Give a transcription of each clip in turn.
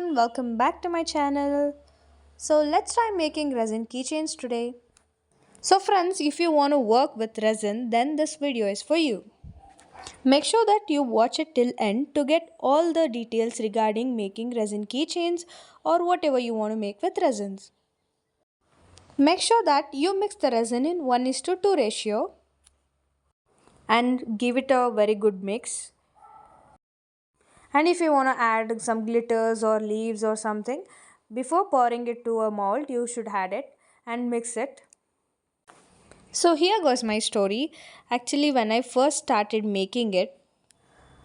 everyone, welcome back to my channel. So let's try making resin keychains today. So friends, if you want to work with resin, then this video is for you. Make sure that you watch it till end to get all the details regarding making resin keychains or whatever you want to make with resins. Make sure that you mix the resin in 1:2 ratio and give it a very good mix. And if you want to add some glitters or leaves or something, before pouring it to a mold, you should add it and mix it. So here goes my story. Actually, when I first started making it,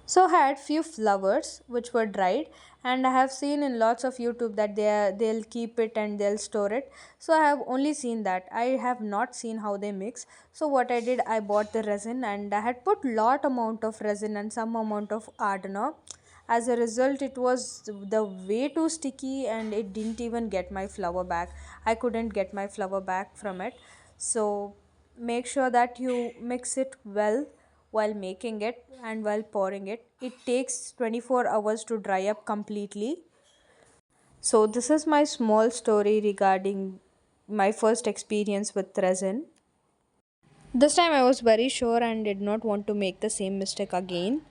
so I had few flowers which were dried, and I have seen in lots of YouTube that they'll keep it and they'll store it. So I have only seen that. I have not seen how they mix. So what I did, I bought the resin and I had put lot amount of resin and some amount of hardener. As a result, it was the way too sticky and it didn't even get my flower back. I couldn't get my flower back from it. So make sure that you mix it well while making it and while pouring it. It takes 24 hours to dry up completely. So this is my small story regarding my first experience with resin. This time I was very sure and did not want to make the same mistake again.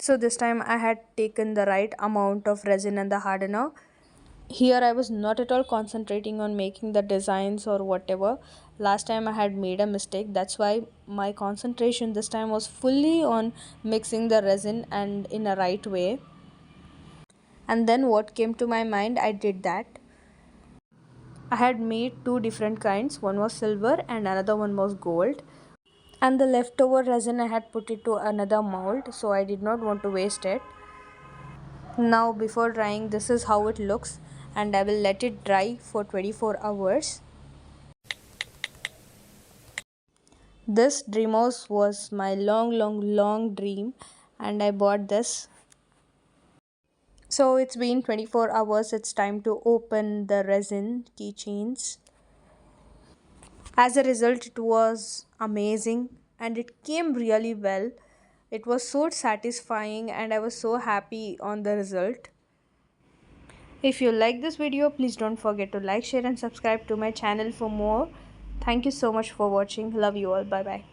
So this time I had taken the right amount of resin and the hardener. Here I was not at all concentrating on making the designs or whatever. Last time I had made a mistake. That's why my concentration this time was fully on mixing the resin and in a right way. And then what came to my mind, I did that. I had made two different kinds. One was silver and another one was gold. And the leftover resin I had put it to another mold, so I did not want to waste it. Now before drying, this is how it looks, and I will let it dry for 24 hours. This dream house was my long dream, and I bought this. So it's been 24 hours. It's time to open the resin keychains. As a result, it was amazing and it came really well. It was so satisfying and I was so happy on the result. If you like this video, please don't forget to like, share and subscribe to my channel for more. Thank you so much for watching. Love you all. Bye bye.